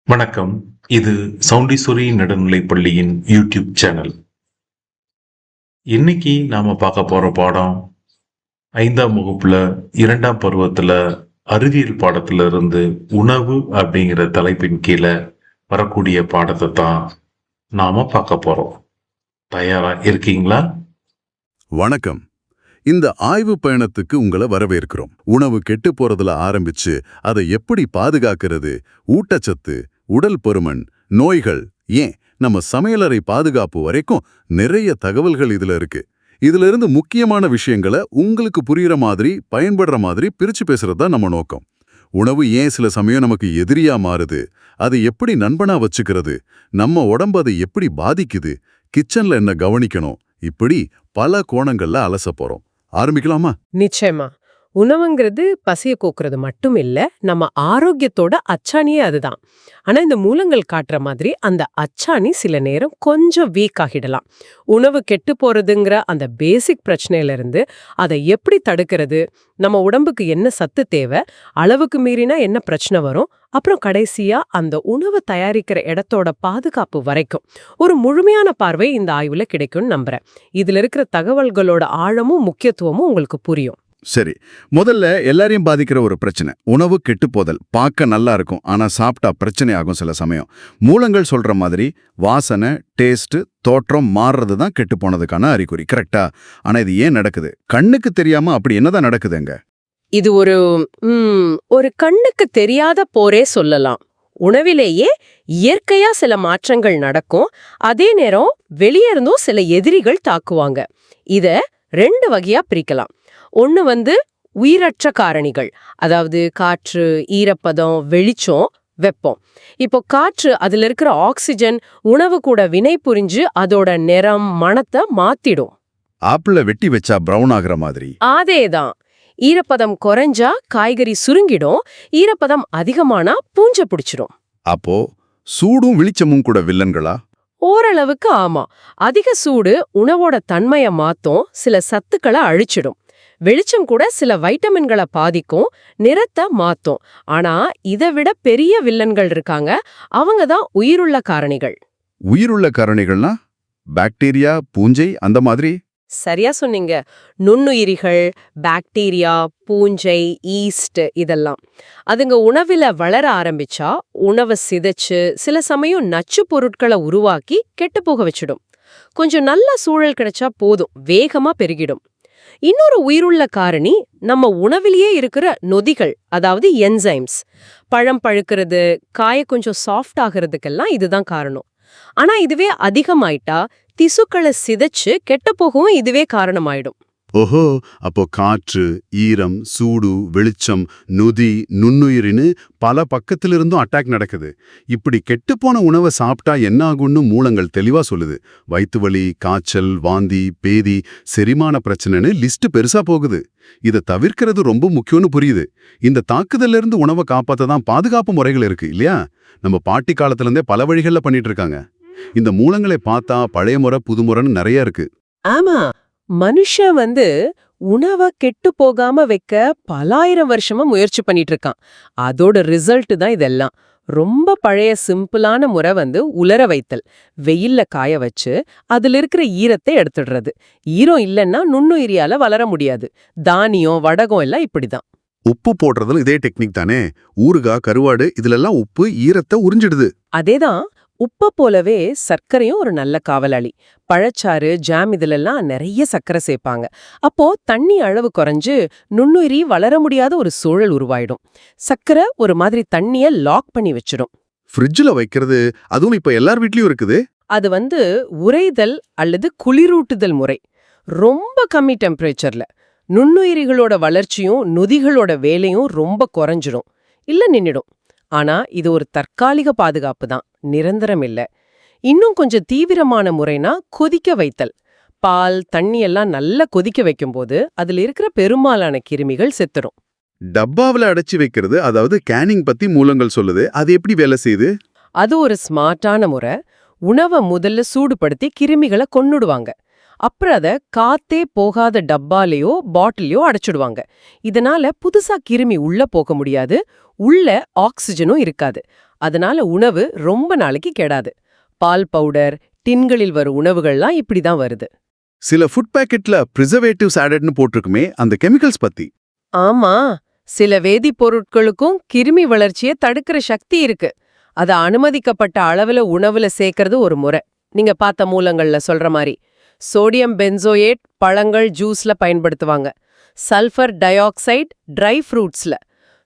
வணக்கம். இது சவுண்டீஸ்வரி நடுநிலைப் பள்ளியின் யூடியூப் சேனல். இன்னைக்கு நாம பார்க்க போற பாடம் 5ஆம் வகுப்புல 2ஆம் பருவத்துல அறிவியல் பாடத்துல இருந்து உணவு அப்படிங்கிற தலைப்பின் கீழே வரக்கூடிய பாடத்தை தான் நாம பார்க்க போறோம். தயாரா இருக்கீங்களா? வணக்கம். இந்த ஆய்வு பயணத்துக்கு உங்களை வரவேற்கிறோம். உணவு கெட்டு போறதுல ஆரம்பிச்சு அதை எப்படி பாதுகாக்கிறது, ஊட்டச்சத்து, உடல் பருமன், நோய்கள், ஏன் நம்ம சமையலறை பாதுகாப்பு வரைக்கும் நிறைய தகவல்கள் இதுல இருக்கு. இதுல இருந்து முக்கியமான விஷயங்களை உங்களுக்கு புரியுற மாதிரி, பயன்படுற மாதிரி பிரிச்சு பேசுறது தான் நம்ம நோக்கம். உணவு ஏன் சில சமயம் நமக்கு எதிரியா மாறுது, அதை எப்படி நண்பனா வச்சுக்கிறது, நம்ம உடம்பு அதை எப்படி பாதிக்குது, கிச்சன்ல என்ன கவனிக்கணும், இப்படி பல கோணங்கள்ல அலச போறோம். ஆரம்பிக்கலாமா? நிச்சயமா. உணவுங்கிறது பசிய போக்குறது மட்டும் இல்ல, நம்ம ஆரோக்கியத்தோட அச்சாணியே அதுதான். ஆனா இந்த மூலங்கள் காட்டுற மாதிரி அந்த அச்சாணி சில நேரம் கொஞ்சம் வீக் ஆகிடலாம். உணவு கெட்டு போறதுங்கிற அந்த பேசிக் பிரச்சனையில இருந்து அதை எப்படி தடுக்கிறது, நம்ம உடம்புக்கு என்ன சத்து தேவை, அளவுக்கு மீறினா என்ன பிரச்சனை வரும், அப்புறம் கடைசியா அந்த உணவு தயாரிக்கிற இடத்தோட பாதுகாப்பு வரைக்கும் ஒரு முழுமையான பார்வை இந்த ஆய்வுல கிடைக்கும்னு நம்புறேன். இதுல இருக்கிற தகவல்களோட ஆழமும் முக்கியத்துவமும் உங்களுக்கு புரியும். சரி, முதல்ல எல்லாரையும் பாதிக்கிற ஒரு பிரச்சனை உணவு கெட்டுப்போதல். பார்க்க நல்லா இருக்கும், ஆனா சாப்பிட்டா பிரச்சனை ஆகும். சில சமயம் மூலங்கள் சொல்ற மாதிரி வாசனை, டேஸ்ட், தோற்றம் மாறுறது தான் கெட்டு போனதுக்கான அறிகுறி. கரெக்டா? ஆனா இது ஏன் நடக்குது? கண்ணுக்கு தெரியாம அப்படி என்னதான் நடக்குதுங்க? இது ஒரு கண்ணுக்கு தெரியாத போரே சொல்லலாம். உணவிலேயே இயற்கையா சில மாற்றங்கள் நடக்கும், அதே நேரம் வெளியே இருந்தும் சில எதிரிகள் தாக்குவாங்க. இத 2 வகையா பிரிக்கலாம். ஒன்னு உயிரற்ற காரணிகள், அதாவது காற்று, ஈரப்பதம், வெளிச்சம், வெப்பம். இப்போ காற்று, அதுல இருக்கிற ஆக்சிஜன் உணவு கூட வினை புரிஞ்சு அதோட நிறம், மணத்தை மாத்திடும். ஆப்பிள வெட்டி வச்சா பிரவுன் ஆகுற மாதிரி. அதேதான். ஈரப்பதம் குறைஞ்சா காய்கறி சுருங்கிடும், ஈரப்பதம் அதிகமானா பூஞ்ச பிடிச்சிடும். அப்போ சூடும் வெளிச்சமும் கூட வில்லன்களா? ஓரளவுக்கு ஆமா. அதிக சூடு உணவோட தன்மையை மாத்தும், சில சத்துக்களை அழிச்சிடும். வெளிச்சம் கூட சில வைட்டமின்களை பாதிக்கும், நிறத்தை மாத்தும். ஆனா இதை விட பெரிய வில்லன்கள் இருக்காங்க, அவங்க தான் உயிருள்ள காரணிகள். உயிருள்ள காரணிகள்னா பாக்டீரியா, பூஞ்சை, அந்த மாதிரி? சரியா சொன்னீங்க. நுண்ணுயிரிகள், பாக்டீரியா, பூஞ்சை, ஈஸ்ட், இதெல்லாம் அதுங்க உணவில வளர ஆரம்பிச்சா உணவை சிதைச்சு சில சமயம் நச்சு பொருட்களை உருவாக்கி கெட்டு போக வச்சிடும். கொஞ்சம் நல்ல சூழல் கிடைச்சா போதும், வேகமா பெருகிடும். இன்னொரு உயிருள்ள காரணி நம்ம உணவிலேயே இருக்கிற நொதிகள், அதாவது என்சைம்ஸ். பழம் பழுக்கிறது, காய கொஞ்சம் சாஃப்ட் ஆகிறதுக்கெல்லாம் இதுதான் காரணம். ஆனா இதுவே அதிகமாயிட்டா திசுக்களை சிதைச்சு கெட்ட போகவும் இதுவே காரணமாயிடும். ஓஹோ, அப்போ காற்று, ஈரம், சூடு, வெளிச்சம், நொதி, நுண்ணுயிரின்னு பல பக்கத்திலிருந்தும் அட்டாக் நடக்குது. இப்படி கெட்டுப்போன உணவை சாப்பிட்டா என்ன ஆகும்னு மூலங்கள் தெளிவா சொல்லுது. வயிற்று வலி, காய்ச்சல், வாந்தி, பேதி, செரிமான பிரச்சனைன்னு லிஸ்ட் பெருசா போகுது. இதை தவிர்க்கிறது ரொம்ப முக்கியம்னு புரியுது. இந்த தாக்குதல்ல இருந்து உணவை காப்பாத்த தான் பாதுகாப்பு முறைகள் இருக்கு இல்லையா? நம்ம பாட்டி காலத்துல இருந்தே பல வழிகள்ல பண்ணிட்டு இருக்காங்க. இந்த மூலங்களை பார்த்தா பழைய முறை, புதுமுறைன்னு நிறைய இருக்கு. ஆமா, மனுஷன் உணவை கெட்டு போகாம வைக்க பலாயிரம் வருஷமா முயற்சி பண்ணிட்டு இருக்கான். அதோட ரிசல்ட் தான் இதெல்லாம். ரொம்ப பழைய சிம்பிளான முறை உலர வைத்தல். வெயில்ல காய வச்சு அதுல இருக்கிற ஈரத்தை எடுத்துடுறது. ஈரம் இல்லைன்னா நுண்ணுயிரியால வளர முடியாது. தானியம், வடகம் எல்லாம் இப்படிதான். உப்பு போடுறதுல இதே டெக்னிக் தானே? ஊறுகாய், கருவாடு, இதுலெல்லாம் உப்பு ஈரத்தை உறிஞ்சிடுது. அதேதான். உப்ப போலவே சர்க்கரையும் ஒரு நல்ல காவலாளி. பழச்சாறு, ஜாம் இதுலெல்லாம் நிறைய சர்க்கரை சேர்ப்பாங்க. அப்போ தண்ணி அளவு குறைஞ்சு நுண்ணுயிரி வளர முடியாத ஒரு சூழல் உருவாயிடும். சர்க்கரை ஒரு மாதிரி தண்ணிய லாக் பண்ணி வச்சிடும். ஃப்ரிட்ஜ்ல வைக்கிறது, அதுவும் இப்ப எல்லார் வீட்லயும் இருக்குது. அது உறைதல் அல்லது குளிரூட்டுதல் முறை. ரொம்ப கம்மி டெம்பரேச்சர்ல நுண்ணுயிரிகளோட வளர்ச்சியும் நொதிகளோட வேலையும் ரொம்ப குறைஞ்சிடும், இல்ல நின்னுடும். ஆனா இது ஒரு தற்காலிக பாதுகாப்பு தான், நிரந்தரம் இல்ல. இன்னும் கொஞ்சம் தீவிரமான முறைனா கொதிக்க வைத்தல். பால், தண்ணி எல்லாம் நல்லா கொதிக்க வைக்கும்போது அதுல இருக்கிற பெரும்பாலான கிருமிகள் செத்துரும். டப்பாவில அடைச்சி வைக்கிறது, அதாவது கேனிங் பத்தி மூலங்கள் சொல்லுது. அது எப்படி வேலை செய்யுது? அது ஒரு ஸ்மார்ட்டான முறை. உணவை முதல்ல சூடுபடுத்தி கிருமிகளை கொன்னுடுவாங்க. அப்புறம் அதை காத்தே போகாத டப்பாலையோ பாட்டிலையோ அடைச்சிடுவாங்க. இதனால புதுசா கிருமி உள்ள போக முடியாது, உள்ள ஆக்சிஜனும் இருக்காது. அதனால உணவு ரொம்ப நாளைக்கு கெடாது. பால் பவுடர், டின்களில் வரும் உணவுகள்லாம் இப்படிதான் வருது. சில ஃபுட் பேக்கெட்ல ப்ரிசர்வேட்டிவ்ஸ் ஆடட்னு போட்டிருக்குமே, அந்த கெமிக்கல்ஸ் பத்தி. ஆமா, சில வேதிப்பொருட்களுக்கும் கிருமி வளர்ச்சியை தடுக்கிற சக்தி இருக்கு. அத அனுமதிக்கப்பட்ட அளவுல உணவுல சேர்க்கறது ஒரு முறை. நீங்க பார்த்த மூலங்கள்ல சொல்ற மாதிரி சோடியம் பென்சோயேட் பழங்கள் ஜூஸ்ல பயன்படுத்துவாங்க, சல்ஃபர் டை ஆக்சைடு ட்ரை ஃப்ரூட்ஸ்ல,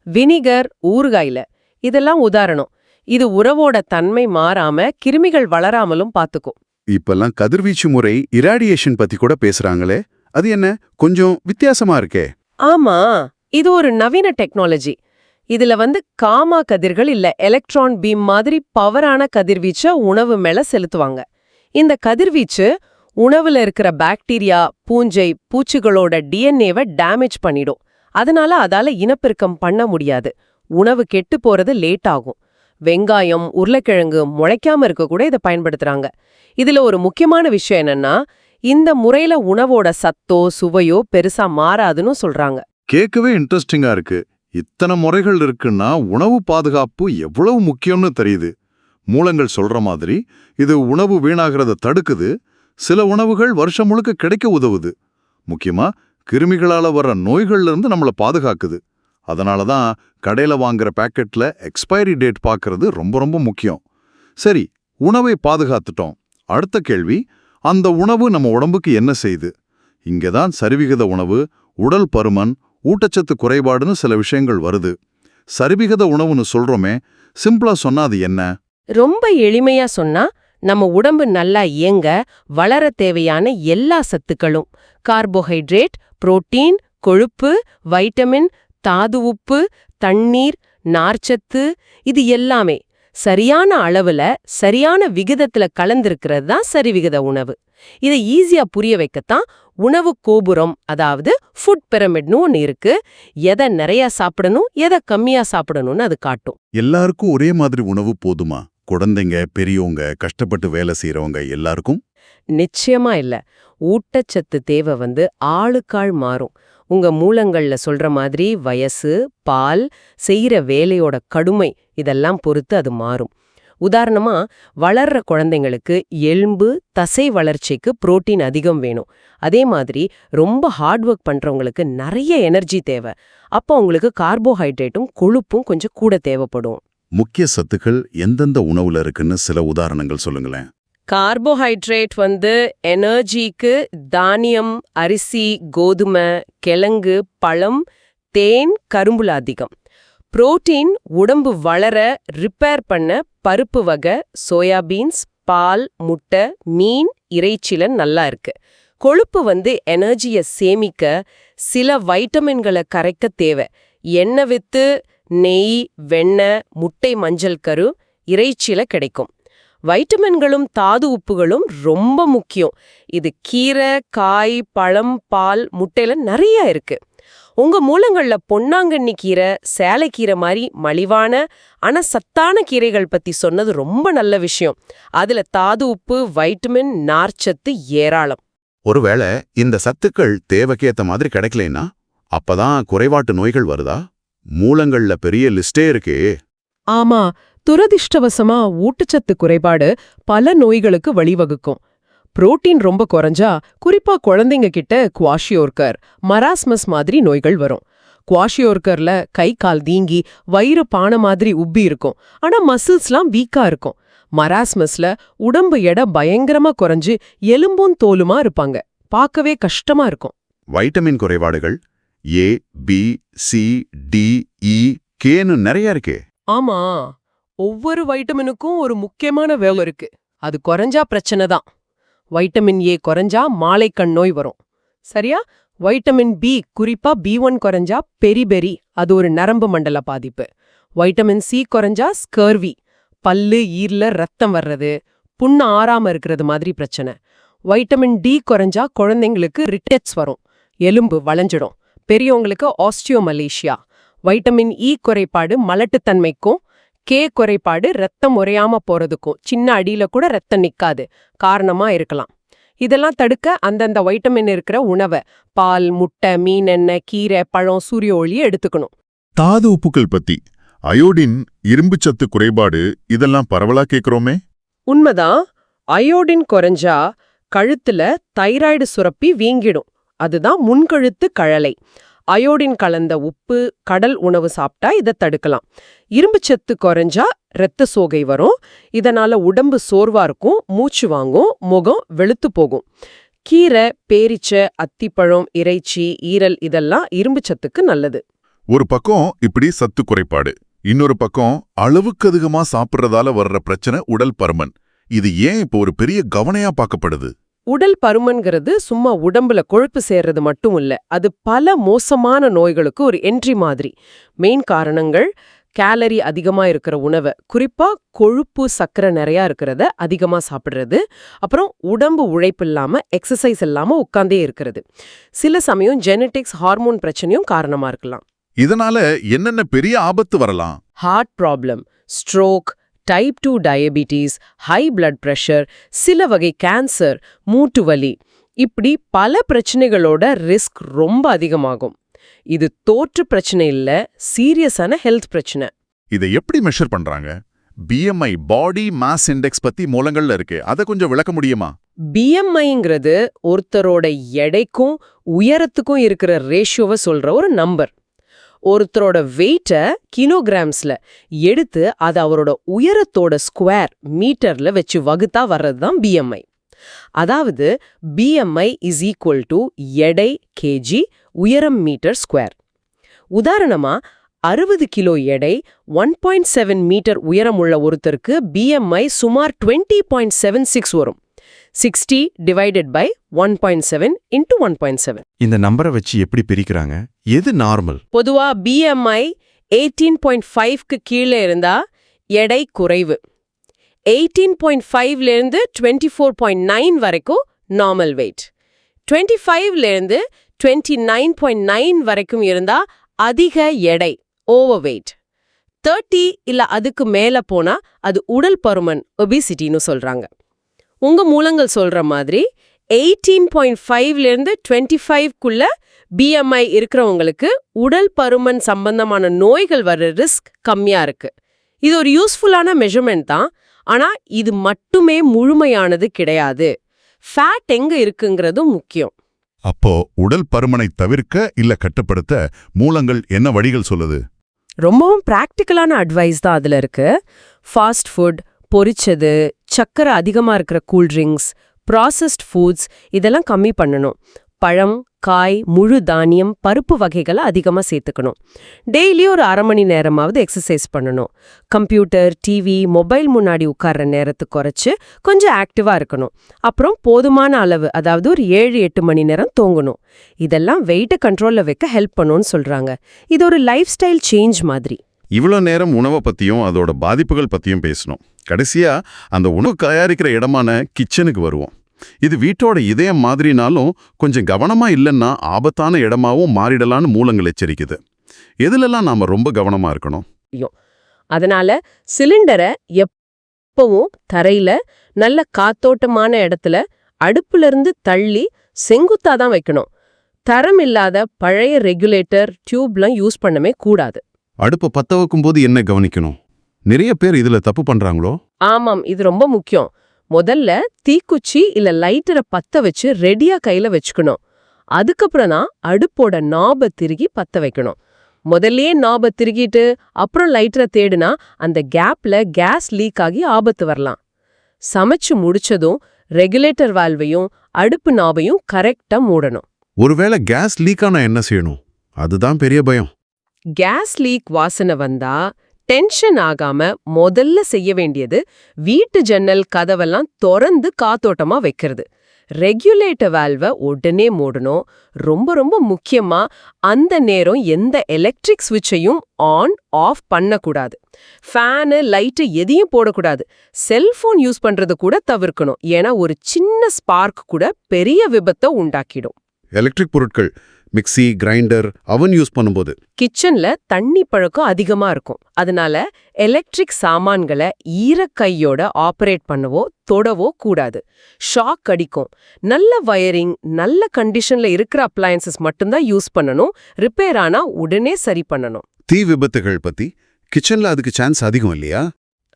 வினிகர் ஊறுகாயில. இதெல்லாம் உதாரணம். இது உணவோட தன்மை மாறாம கிருமிகள் வளராமலும் பாத்துக்கும். இப்பெல்லாம் கதிர்வீச்சு முறை இராடியேஷன் பத்தி கூட பேசுறாங்களே, அது என்ன கொஞ்சம் வித்தியாசமா இருக்கே? ஆமா, இது ஒரு நவீன டெக்னாலஜி. இதுல காமா கதிர்கள் இல்ல எலக்ட்ரான் பீம் மாதிரி பவரான கதிர்வீச்ச உணவு மேல செலுத்துவாங்க. இந்த கதிர்வீச்சு உணவுல இருக்கிற பாக்டீரியா, பூஞ்சை, பூச்சிகளோட டிஎன்ஏவை டேமேஜ் பண்ணிடும். அதனால அதால இனப்பெருக்கம் பண்ண முடியாது. உணவு கெட்டு போறது லேட் ஆகும். வெங்காயம், உருளைக்கிழங்கு முளைக்காம இருக்க கூட இதை பயன்படுத்துறாங்க. இதுல ஒரு முக்கியமான விஷயம் என்னன்னா, இந்த முறையில உணவோட சத்தோ சுவையோ பெருசா மாறாதுன்னு சொல்றாங்க. கேட்கவே இன்ட்ரெஸ்டிங்கா இருக்கு. இத்தனை முறைகள் இருக்குன்னா உணவு பாதுகாப்பு எவ்வளவு முக்கியம்னு தெரியுது. மூலங்கள் சொல்ற மாதிரி இது உணவு வீணாகிறத தடுக்குது. சில உணவுகள் வருஷம் முழுக்க கிடைக்க உதவுது. முக்கியமா கிருமிகளால வர்ற நோய்கள்ல இருந்து நம்மள பாதுகாக்குது. அதனால தான் கடையில வாங்குற பாக்கெட்ல எக்ஸ்பைரி டேட் பார்க்கறது ரொம்ப ரொம்ப முக்கியம். சரி, உணவை பாதுகாத்துட்டோம். அடுத்த கேள்வி, அந்த உணவு நம்ம உடம்புக்கு என்ன செய்யுது? இங்கதான் சரிவிகித உணவு, உடல் பருமன், ஊட்டச்சத்து குறைபாடுன்னு சில விஷயங்கள் வருது. சரிவிகித உணவுன்னு சொல்றோமே, சிம்பிளா சொன்னா அது என்ன? ரொம்ப எளிமையா சொன்னா, நம்ம உடம்பு நல்லா இயங்க வளர தேவையான எல்லா சத்துக்களும், கார்போஹைட்ரேட், புரோட்டீன், கொழுப்பு, வைட்டமின், தாது உப்பு, தண்ணீர், நார்ச்சத்து, இது எல்லாமே சரியான அளவுல சரியான விகிதத்துல கலந்திருக்கிறது தான் சரிவிகித உணவு. இதை ஈஸியா புரிய வைக்கத்தான் உணவு கோபுரம், அதாவது ஃபுட் பிரமிட்னு ஒன்னு இருக்கு. எதை நிறைய சாப்பிடணும், எதை கம்மியா சாப்பிடணும்னு அது காட்டும். எல்லாருக்கும் ஒரே மாதிரி உணவு போதுமா? குழந்தைங்க, பெரியவங்க, கஷ்டப்பட்டு வேலை செய்யறவங்க எல்லாருக்கும்? நிச்சயமா இல்ல. ஊட்டச்சத்து தேவை ஆளுக்காள் மாறும். உங்க மூலங்கள்ல சொல்ற மாதிரி வயசு, பால், செய்யற வேலையோட கடுமை இதெல்லாம் பொறுத்து அது மாறும். உதாரணமா, வளர்ற குழந்தைங்களுக்கு எலும்பு, தசை வளர்ச்சிக்கு புரோட்டீன் அதிகம் வேணும். அதே மாதிரி ரொம்ப ஹார்ட் ஒர்க் பண்றவங்களுக்கு நிறைய எனர்ஜி தேவை. அப்போ அவங்களுக்கு கார்போஹைட்ரேட்டும் கொழுப்பும் கொஞ்சம் கூட தேவைப்படும். முக்கிய சத்துக்கள் எந்தெந்த உணவுல இருக்குன்னு சில உதாரணங்கள் சொல்லுங்களேன். கார்போஹைட்ரேட் எனர்ஜிக்கு தானியம், அரிசி, கோதுமை, கிழங்கு, பழம், தேன், கரும்புல அதிகம். புரோட்டீன் உடம்பு வளர, ரிப்பேர் பண்ண பருப்பு வகை, சோயாபீன்ஸ், பால், முட்டை, மீன், இறைச்சில நல்லா இருக்கு. கொழுப்பு எனர்ஜியை சேமிக்க, சில வைட்டமின்களை கரைக்க தேவை. எண்ணெய் வித்து, நெய், வெண்ணெய், முட்டை மஞ்சள் கரு, இறைச்சில கிடைக்கும். வைட்டமின்களும் தாது உப்புகளும் ரொம்ப முக்கியம். இது கீரை, காய், பழம், பால், முட்டையில நிறைய இருக்கு. உங்க மூலங்கள்ல பொன்னாங்கண்ணி கீரை, சேலைக்கீரை மாதிரி மலிவான ஆனா சத்தான கீரைகள் பத்தி சொன்னது ரொம்ப நல்ல விஷயம். அதுல தாது உப்பு, வைட்டமின், நார்ச்சத்து ஏராளம். ஒருவேளை இந்த சத்துக்கள் தேவைக்கேத்த மாதிரி கிடைக்கலைன்னா அப்பதான் குறைபாட்டு நோய்கள் வருதா? மூலங்கள்ல பெரிய லிஸ்டே இருக்கே. ஆமா, துரதிர்ஷ்டவசமா ஊட்டச்சத்து குறைபாடு பல நோய்களுக்கு வழிவகுக்கும். புரோட்டீன் ரொம்ப குறைஞ்சா, குறிப்பா குழந்தைங்க கிட்ட குவாஷியோர்கர், மராஸ்மஸ் மாதிரி நோய்கள் வரும். குவாஷியோர்கர்ல கை கால் வீங்கி வயிறு பானை மாதிரி உப்பி இருக்கும், ஆனா மசில்ஸ்லாம் வீக்கா இருக்கும். மராஸ்மஸ்ல உடம்பு எடை பயங்கரமா குறைஞ்சு எலும்பும் தோலுமா இருப்பாங்க. பார்க்கவே கஷ்டமா இருக்கும். வைட்டமின் குறைபாடுகள் ஏ, பி, சி, டி, இ, கேன்னு நிறைய இருக்கே. ஆமா, ஒவ்வொரு வைட்டமினுக்கும் ஒரு முக்கியமான வேலை இருக்கு. அது குறைஞ்சா பிரச்சனை தான். வைட்டமின் ஏ குறைஞ்சா மாலைக்கண் நோய் வரும். சரியா? வைட்டமின் பி, குறிப்பா B1 குறைஞ்சா பெரிபெரி, அது ஒரு நரம்பு மண்டல பாதிப்பு. வைட்டமின் சி குறைஞ்சா ஸ்கர்வி, பல்லு ஈர்ல ரத்தம் வர்றது, புண்ணு ஆறாம இருக்கிறது மாதிரி பிரச்சனை. வைட்டமின் டி குறைஞ்சா குழந்தைங்களுக்கு ரிட்டெட்ஸ் வரும், எலும்பு வளைஞ்சிடும். பெரியவங்களுக்கு ஆஸ்டியோமலேஷியா. வைட்டமின் இ குறைபாடு மலட்டுத்தன்மைக்கும், கே குறைபாடு ரத்தம் உறையாம போறதுக்கும், சின்ன அடியில கூட ரத்தம் நிக்காது காரணமா இருக்கலாம். இதெல்லாம் தடுக்க அந்தந்த வைட்டமின் இருக்கிற உணவை, பால், முட்டை, மீன் எண்ணெய், கீரை, பழம், சூரிய ஒளியை எடுத்துக்கணும். தாது உப்புக்கள் பத்தி அயோடின், இரும்புச்சத்து குறைபாடு இதெல்லாம் பரவலா கேக்குறோமே. உண்மைதான். அயோடின் குறைஞ்சா கழுத்துல தைராய்டு சுரப்பி வீங்கிடும். அதுதான் முன்கழுத்து கழலை. அயோடின் கலந்த உப்பு, கடல் உணவு சாப்பிட்டா இதை தடுக்கலாம். இரும்புச்சத்து குறைஞ்சா இரத்த சோகை வரும். இதனால உடம்பு சோர்வா இருக்கும், மூச்சு வாங்கும், முகம் வெளுத்து போகும். கீரை, பேரிச்சை, அத்திப்பழம், இறைச்சி, ஈரல் இதெல்லாம் இரும்புச்சத்துக்கு நல்லது. ஒரு பக்கம் இப்படி சத்து குறைபாடு, இன்னொரு பக்கம் அளவுக்கு அதிகமா சாப்பிட்றதால வர்ற பிரச்சனை உடல் பருமன். இது ஏன் இப்போ ஒரு பெரிய கவனையா பார்க்கப்படுது? உடல் பருமன்கிறது சும்மா உடம்புல கொழுப்பு சேர்றது மட்டும் இல்ல, அது பல மோசமான நோய்களுக்கு ஒரு என்ட்ரி மாதிரி. மெயின் காரணங்கள் கேலரி அதிகமா இருக்கிற உணவை, குறிப்பா கொழுப்பு, சர்க்கரை நிறையா இருக்கிறத அதிகமா சாப்பிடுறது, அப்புறம் உடம்பு உழைப்பு இல்லாம எக்ஸசைஸ் இல்லாம உட்கார்ந்தே இருக்கிறது. சில சமயம் ஜெனடிக்ஸ், ஹார்மோன் பிரச்சனையும் காரணமா இருக்கலாம். இதனால என்னென்ன பெரிய ஆபத்து வரலாம்? Heart problem, stroke, type 2 diabetes, high blood pressure, சில வகை கேன்சர், மூட்டு வலி, இப்படி பல பிரச்சனைகளோட ரிஸ்க் ரொம்ப அதிகமாகும். இது தோற்று பிரச்சனை இல்ல, சீரியஸான ஹெல்த் பிரச்சனை. இதை எப்படி மெஷர் பண்றாங்க? BMI, பாடி மாஸ் இண்டெக்ஸ் பத்தி மூலங்கள்ல இருக்கு, அதை கொஞ்சம் விளக்க முடியுமா? BMIங்கிறது ஒருத்தரோட எடைக்கும் உயரத்துக்கும் இருக்கிற ரேஷியோவை சொல்ற ஒரு நம்பர். ஒருத்தரோட வெயிட்டை கிலோகிராம்ஸ்ல எடுத்து அது அவரோட உயரத்தோட ஸ்கொயர் மீட்டர்ல வச்சு வகுத்தா வர்றது தான் BMI. அதாவது BMI இஸ் ஈக்குவல் டு எடை கேஜி, உயரம் மீட்டர் ஸ்கொயர். உதாரணமா 60 கிலோ எடை, 1.7 மீட்டர் உயரம் உள்ள ஒருத்தருக்கு BMI சுமார் 20.76 வரும். 60 டிவைடட் பை 1.7 இன்டு 1.7. இந்த நம்பரை வச்சு எப்படி பிரிக்கிறாங்க? எது நார்மல்? பொதுவா BMI 18.5க்கு கீழே இருந்தா எடை குறைவு. 18.5ல இருந்து 24.9 வரைக்கும் நார்மல் வெயிட். 25ல இருந்து 29.9 வரைக்கும் இருந்தா அதிக எடை, ஓவர் வெயிட். 30 இல்ல அதுக்கு மேல போனா அது உடல் பருமன், ஒபிசிட்டின்னு சொல்றாங்க. உங்க மூலங்கள் சொல்ற மாதிரி 18.5ல இருந்து 25க்குள்ள BMI இருக்கிறவங்களுக்கு உடல் பருமன் சம்பந்தமான நோய்கள் வர ரிஸ்க் கம்மியா இருக்கு. இது ஒரு யூஸ்ஃபுல்லான மெஷர்மெண்ட் தான், ஆனா இது மட்டுமே முழுமையானது கிடையாது. ஃபேட் எங்க இருக்குங்கிறதும் முக்கியம். அப்போ உடல் பருமனை தவிர்க்க இல்ல கட்டுப்படுத்த மூலங்கள் என்ன வழிகள் சொல்லுது? ரொம்பவும் பிராக்டிக்கலான அட்வைஸ் தான் அதுல இருக்கு. ஃபாஸ்ட் ஃபுட், பொரிச்சது, சக்கரை அதிகமா இருக்கிற கூல்ட்ரிங்க்ஸ், ப்ராசஸ்ட் ஃபுட்ஸ் இதெல்லாம் கம்மி பண்ணணும். பழம், காய், முழு தானியம், பருப்பு வகைகளை அதிகமா சேர்த்துக்கணும். டெய்லி ஒரு அரை மணி நேரமாவது எக்ஸசைஸ் பண்ணணும். கம்ப்யூட்டர், டிவி, மொபைல் முன்னாடி உட்கார்ற நேரத்தை குறைச்சு கொஞ்சம் ஆக்டிவா இருக்கணும். அப்புறம் போதுமான அளவு, அதாவது ஒரு 7-8 மணி நேரம் தூங்கணும். இதெல்லாம் வெயிட்டை கண்ட்ரோல்ல வைக்க ஹெல்ப் பண்ணும்னு சொல்றாங்க. இது ஒரு லைஃப் ஸ்டைல் சேஞ்ச் மாதிரி. இவ்வளோ நேரம் உணவை பத்தியும் அதோட பாதிப்புகள் பத்தியும் பேசணும். கடைசியா அந்த உணவு தயாரிக்கிற இடமான கிச்சனுக்கு வருவோம். இது வீட்டோட இதயம் மாதிரினாலும் கொஞ்சம் கவனமா இல்லைன்னா ஆபத்தான இடமாவும் மாறிடலான்னு மூலங்கள் எச்சரிக்குது. எதுலெல்லாம் நாம ரொம்ப கவனமா இருக்கணும்? அதனால சிலிண்டரை எப்பவும் தரையில நல்ல காத்தோட்டமான இடத்துல அடுப்புல இருந்து தள்ளி செங்குத்தாதான் வைக்கணும். தரம் இல்லாத பழைய ரெகுலேட்டர், டியூப்லாம் யூஸ் பண்ணவே கூடாது. அடுப்பை பத்த வைக்கும்போது என்ன கவனிக்கணும்? நிறைய பேர் இதுல தப்பு பண்றாங்களோ? ஆமாம், இது ரொம்ப முக்கியம். முதல்ல தீக்குச்சி இல்ல லைட்டரை பத்த வச்சு ரெடியா கையில வச்சுக்கணும். அதுக்கப்புறம் தான் அடுப்போட நாபை திருகி பத்த வைக்கணும். முதல்லயே நாபை திருகிட்டு அப்புறம் லைட்டரை தேடுனா அந்த கேப்ல கேஸ் லீக் ஆகி ஆபத்து வரலாம். சமைச்சு முடிச்சதும் ரெகுலேட்டர் வால்வையும் அடுப்பு நாபையும் கரெக்டா மூடணும். ஒருவேளை கேஸ் லீக் ஆனா என்ன செய்யணும்? அதுதான் பெரிய பயம். கேஸ் லீக் வாசனை வந்தா டென்ஷன் ஆகாம முதல்ல செய்ய வேண்டியது வீட்டு ஜன்னல் கதவெல்லாம் திறந்து காத்தோட்டமா வைக்கிறது. ரெகுலேட்டர் வால்வை உடனே மூடணும். ரொம்ப ரொம்ப முக்கியமா அந்த நேரம் எந்த எலக்ட்ரிக் ஸ்விட்சையும் ஆன் ஆஃப் பண்ணக்கூடாது. ஃபேனு, லைட்டு எதையும் போடக்கூடாது. செல்போன் யூஸ் பண்றது கூட தவிர்க்கணும். ஏன்னா ஒரு சின்ன ஸ்பார்க் கூட பெரிய விபத்தை உண்டாக்கிடும். எலக்ட்ரிக் பொருட்கள், மிக்ஸி, கிரைண்டர், அவன் யூஸ் பண்ணும்போது கிச்சன்ல தண்ணி பழக்கம் அதிகமா இருக்கும். அதனால எலக்ட்ரிக் சாமான்களை ஈரக்கையோட ஆபரேட் பண்ணவோ தொடவோ கூடாது. ஷாக் அடிக்கும். நல்ல வயரிங், நல்ல கண்டிஷன்ல இருக்கிற அப்ளையன்சஸ் மட்டும்தான் யூஸ் பண்ணணும். ரிப்பேர் ஆனா உடனே சரி பண்ணணும். தீ விபத்துகள் பத்தி கிச்சன்ல அதுக்கு சான்ஸ் அதிகம் இல்லையா?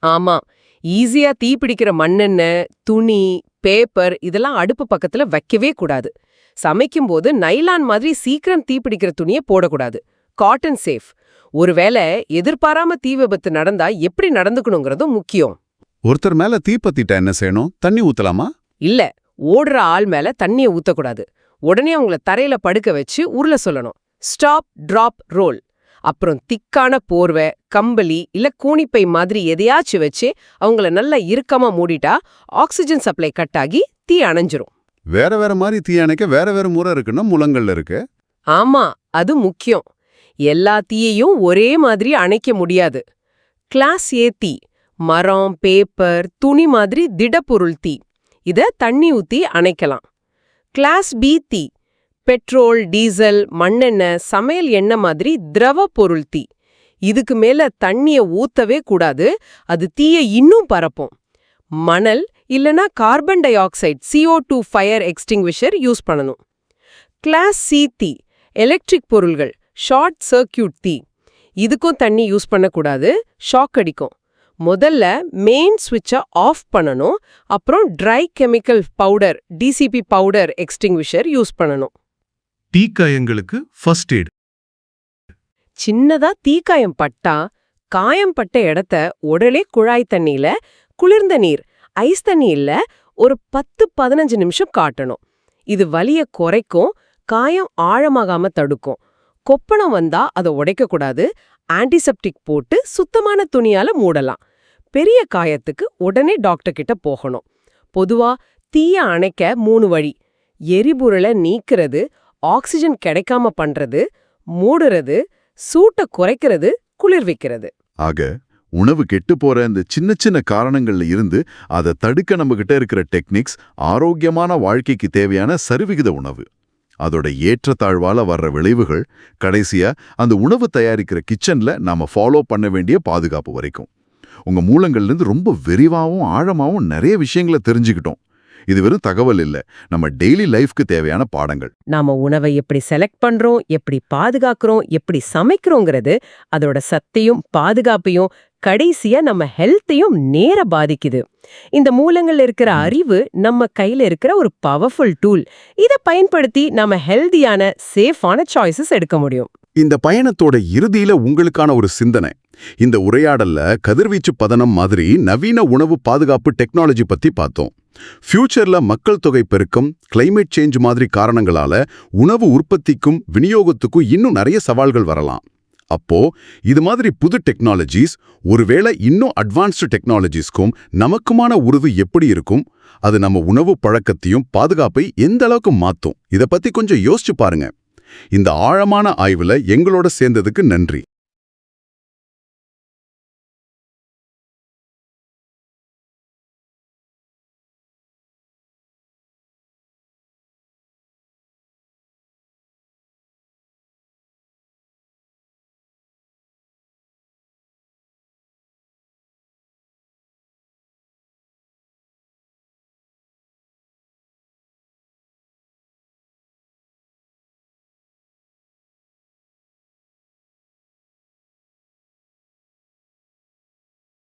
ஆமா, ஈஸியா தீ பிடிக்கிற மண்ணெண்ணெய், துணி, பேப்பர் இதெல்லாம் அடுப்பு பக்கத்துல வைக்கவே கூடாது. சமைக்கும்போது நைலான் மாதிரி சீக்கிரம் தீ பிடிக்கிற துணியை போடக்கூடாது. Cotton safe. ஒருவேளை எதிர்பாராம தீ விபத்து நடந்தா எப்படி நடந்துக்கணுங்கிறதும் முக்கியம். ஒருத்தர் மேல தீ பத்திட்டா என்ன செய்யணும்? தண்ணி ஊத்தலாமா? இல்ல, ஓடுற ஆள் மேல தண்ணிய ஊத்தக்கூடாது. உடனே அவங்கள தரையில படுக்க வச்சு உருள சொல்லணும். Stop, drop, roll. அப்புறம் திக்கான போர்வை, கம்பளி இல்ல கூனிப்பை மாதிரி எதையாச்சும் வச்சு அவங்கள நல்லா இறுக்கமா மூடிட்டா ஆக்சிஜன் சப்ளை கட் ஆகி தீ அணைஞ்சிரும். வேற வேற மாதிரி தீ அணைக்க வேற வேற முறை இருக்குன்னா முலங்கள்ல இருக்கு. ஆமா, அது முக்கியம். எல்லா தீயையும் ஒரே மாதிரி அணைக்க முடியாது. கிளாஸ் ஏ தீ, மரம், பேப்பர், துணி மாதிரி திடப்பொருள் தீ. இத தண்ணி ஊத்தி அணைக்கலாம். கிளாஸ் பி தீ, பெட்ரோல், டீசல், மண்ணெண்ணெய், சமையல் எண்ணெய் மாதிரி திரவ பொருள் தீ. இதுக்கு மேல தண்ணிய ஊத்தவே கூடாது, அது தீய இன்னும் பரப்பும். மணல் இல்லனா carbon di oxide CO2 fire extinguisher use பண்ணணும். கிளாஸ் சி தீ, எலக்ட்ரிக் பொருள்கள், ஷார்ட் சர்க்கியூட் தீ. இதுக்கும் தண்ணி யூஸ் பண்ணக்கூடாது, ஷாக் அடிக்கும். முதல்ல மெயின் ஸ்விட்சை ஆஃப் பண்ணணும், அப்புறம் try chemical powder DCP powder extinguisher use பண்ணணும். தீக்காயங்களுக்கு ஃபர்ஸ்ட் எய்ட். சின்னதா தீக்காயம் பட்டா, காயம் பட்ட இடத்த உடனே குழாய் தண்ணியில குளிர்ந்த நீர், ஐஸ் தண்ணி இல்ல, ஒரு 10-15 நிமிஷம் காட்டணும். இது வலிய குறைக்கும், காயம் ஆழமாகாம தடுக்கும். கொப்பளம் வந்தா அதை உடைக்கக்கூடாது, ஆன்டிசெப்டிக் போட்டு சுத்தமான துணியால மூடலாம். பெரிய காயத்துக்கு உடனே டாக்டர் கிட்ட போகணும். பொதுவா தீய அணைக்க 3 வழி: எரிபொருளை நீக்கிறது, ஆக்சிஜன் கிடைக்காம பண்றது, மூடுறது, சூட்டை குறைக்கிறது, குளிர்விக்கிறது. ஆக உணவு கெட்டு போற இந்த சின்ன சின்ன காரணங்கள்ல இருந்து அதை தடுக்க நம்ம கிட்ட இருக்கிற டெக்னிக்ஸ் ஆரோக்கியமான வாழ்க்கைக்கு தேவையான சரிவிகித உணவு, அதோட ஏற்றத்தாழ்வால வர்ற விளைவுகள், கடைசியா அந்த உணவு தயாரிக்கிற கிச்சன்ல நாம ஃபாலோ பண்ண வேண்டிய பாதுகாப்பு வரைக்கும் உங்க மூலங்கள்ல இருந்து ரொம்ப விரிவாகவும் ஆழமாவும் நிறைய விஷயங்களை தெரிஞ்சுக்கிட்டோம். இது வெறும் தகவல் இல்ல, நம்ம டெய்லி லைஃப்க்கு தேவையான பாடங்கள். நாம உணவை எப்படி செலக்ட் பண்றோம், எப்படி பாதுகாக்கிறோம், எப்படி சமைக்கிறோங்கிறது அதோட சத்தையும் பாதுகாப்பையும் கடைசியா நம்ம ஹெல்த்தையும் நேர பாதிக்குது. இந்த மூலங்கள்ல இருக்கிற அறிவு நம்ம கையில இருக்கிற ஒரு பவர்ஃபுல் டூல். இதை பயன்படுத்தி நம்ம ஹெல்தியான சேஃபான சாய்ஸஸ் எடுக்க முடியும். இந்த பயணத்தோட இறுதியில உங்களுக்கான ஒரு சிந்தனை. இந்த உரையாடல்ல கதிர்வீச்சு பதனம் மாதிரி நவீன உணவு பாதுகாப்பு டெக்னாலஜி பத்தி பார்த்தோம். ஃபியூச்சர்ல மக்கள் தொகை பெருக்கம், கிளைமேட் சேஞ்ச் மாதிரி காரணங்களால உணவு உற்பத்திக்கும் விநியோகத்துக்கும் இன்னும் நிறைய சவால்கள் வரலாம். அப்போ இது மாதிரி புது டெக்னாலஜிஸ், ஒருவேளை இன்னும் அட்வான்ஸ்டு டெக்னாலஜிஸ்க்கும் நமக்குமான உறவு எப்படி இருக்கும்? அது நம்ம உணவு பழக்கத்தையும் பாதுகாப்பை எந்த அளவுக்கு மாத்தும்? இத பத்தி கொஞ்சம் யோசிச்சு பாருங்க. இந்த ஆழமான ஆய்வுல எங்களோட சேர்ந்ததுக்கு நன்றி.